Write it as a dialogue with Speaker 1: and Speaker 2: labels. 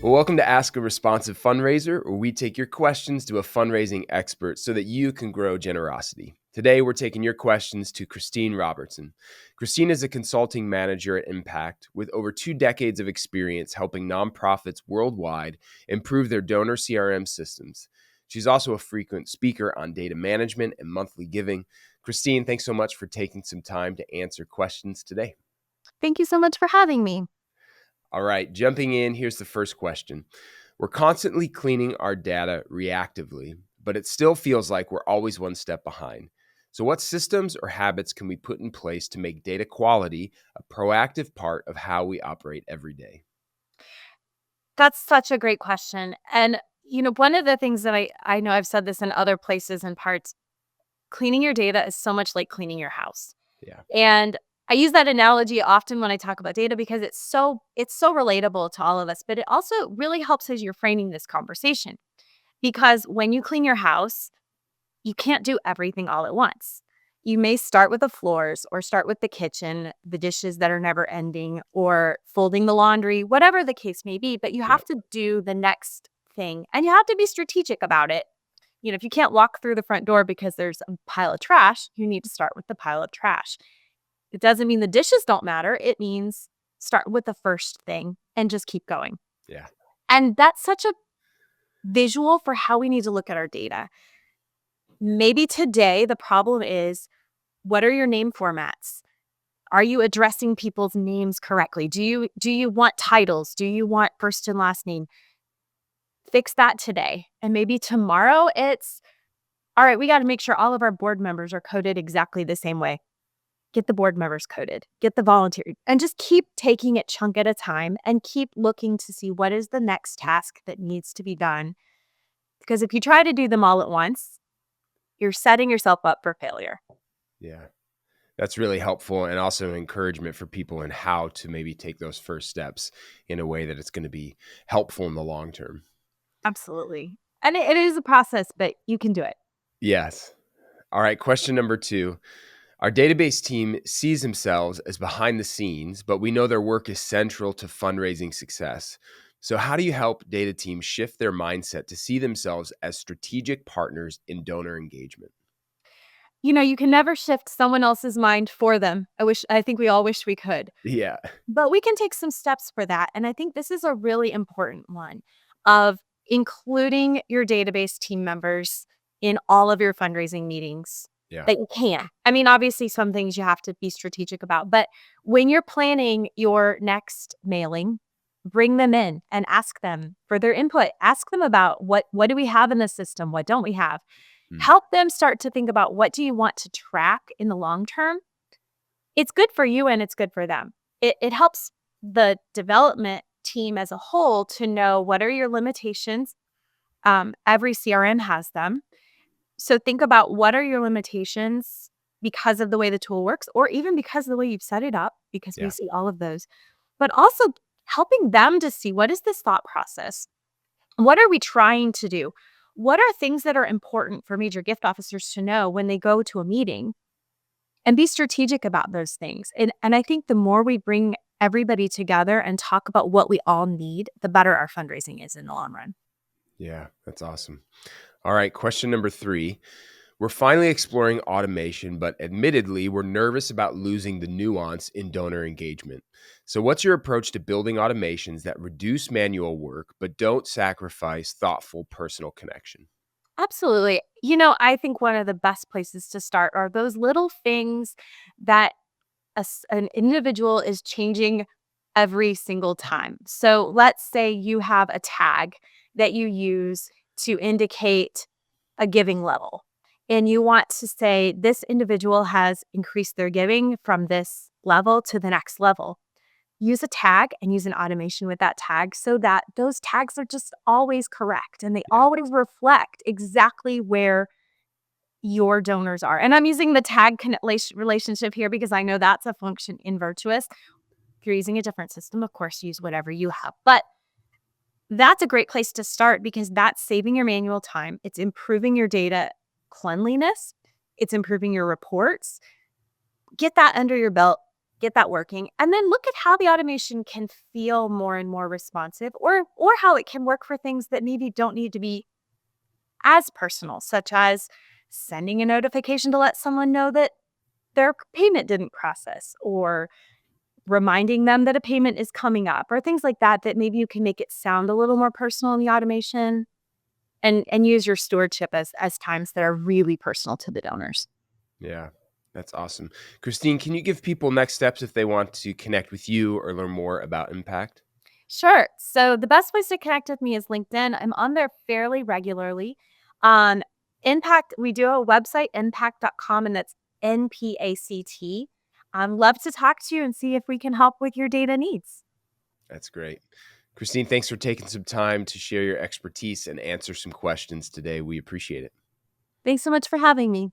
Speaker 1: Well, welcome to Ask a Responsive Fundraiser, where we take your questions to a fundraising expert so that you can grow generosity. Today, we're taking your questions to Christine Robertson. Christine is a consulting manager at NPact with over 2 decades of experience helping nonprofits worldwide improve their donor CRM systems. She's also a frequent speaker on data management and monthly giving. Christine, thanks so much for taking some time to answer questions today.
Speaker 2: Thank you so much for having me.
Speaker 1: All right, jumping in, here's the first question. We're constantly cleaning our data reactively, but it still feels like we're always one step behind. So, what systems or habits can we put in place to make data quality a proactive part of how we operate every day?
Speaker 2: That's such a great question. And, one of the things that I know I've said this in other places and parts, cleaning your data is so much like cleaning your house.
Speaker 1: Yeah,
Speaker 2: And I use that analogy often when I talk about data because it's so relatable to all of us, but it also really helps as you're framing this conversation. Because when you clean your house, you can't do everything all at once. You may start with the floors or start with the kitchen, the dishes that are never ending, or folding the laundry, whatever the case may be. But you
Speaker 1: yeah,
Speaker 2: have to do the next thing and you have to be strategic about it. If you can't walk through the front door because there's a pile of trash, you need to start with the pile of trash. It doesn't mean the dishes don't matter. It means start with the first thing and just keep going.
Speaker 1: yeah,
Speaker 2: And that's such a visual for how we need to look at our data. Maybe today the problem is, what are your name formats? Are you addressing people's names correctly? Do you want titles? Do you want first and last name? Fix that today. And maybe tomorrow it's, all right, we got to make sure all of our board members are coded exactly the same way. Get the board members coded, get the volunteer, and just keep taking it chunk at a time and keep looking to see what is the next task that needs to be done. Because if you try to do them all at once, you're setting yourself up for failure.
Speaker 1: yeah. That's really helpful and also an encouragement for people in how to maybe take those first steps in a way that it's going to be helpful in the long term.
Speaker 2: Absolutely. And it is a process, but you can do it.
Speaker 1: Yes. All right, question number 2. Our database team sees themselves as behind the scenes, but we know their work is central to fundraising success. So, how do you help data teams shift their mindset to see themselves as strategic partners in donor engagement?
Speaker 2: You can never shift someone else's mind for them. I think we all wish we could.
Speaker 1: Yeah,
Speaker 2: But we can take some steps for that. And I think this is a really important one of including your database team members in all of your fundraising meetings
Speaker 1: yeah,
Speaker 2: that you can. I mean, obviously, some things you have to be strategic about, but when you're planning your next mailing, bring them in and ask them for their input. Ask them about what do we have in the system? What don't we have?
Speaker 1: mm,
Speaker 2: Help them start to think about what do you want to track in the long term. It's good for you and it's good for them. It helps the development team as a whole to know what are your limitations. Every CRM has them. So think about what are your limitations because of the way the tool works, or even because of the way you've set it up, because we
Speaker 1: yeah,
Speaker 2: see all of those. But also helping them to see, what is this thought process? What are we trying to do? What are things that are important for major gift officers to know when they go to a meeting? And be strategic about those things. And I think the more we bring everybody together and talk about what we all need, the better our fundraising is in the long run.
Speaker 1: yeah. That's awesome. All right, question number 3. We're finally exploring automation, but admittedly, we're nervous about losing the nuance in donor engagement. So, what's your approach to building automations that reduce manual work but don't sacrifice thoughtful personal connection?
Speaker 2: Absolutely. I think one of the best places to start are those little things that an individual is changing every single time. So let's say you have a tag that you use to indicate a giving level, and you want to say this individual has increased their giving from this level to the next level. Use a tag and use an automation with that tag so that those tags are just always correct and they
Speaker 1: Yeah,
Speaker 2: always reflect exactly where your donors are. And I'm using the tag relationship here because I know that's a function in Virtuous. If you're using a different system, of course, use whatever you have. But that's a great place to start because that's saving your manual time. It's improving your data cleanliness. It's improving your reports. Get that under your belt. get that working, and then look at how the automation can feel more and more responsive, or how it can work for things that maybe don't need to be as personal, such as sending a notification to let someone know that their payment didn't process, or reminding them that a payment is coming up, or things like that, that maybe you can make it sound a little more personal in the automation, and use your stewardship as times that are really personal to the donors.
Speaker 1: Yeah, that's awesome. Christine, can you give people next steps if they want to connect with you or learn more about NPact?
Speaker 2: Sure. So the best place to connect with me is LinkedIn. I'm on there fairly regularly. Um, NPact, we do a website, npact.com, and that's NPACT. Love to talk to you and see if we can help with your data needs.
Speaker 1: That's great. Christine, thanks for taking some time to share your expertise and answer some questions today. We appreciate it.
Speaker 2: Thanks so much for having me.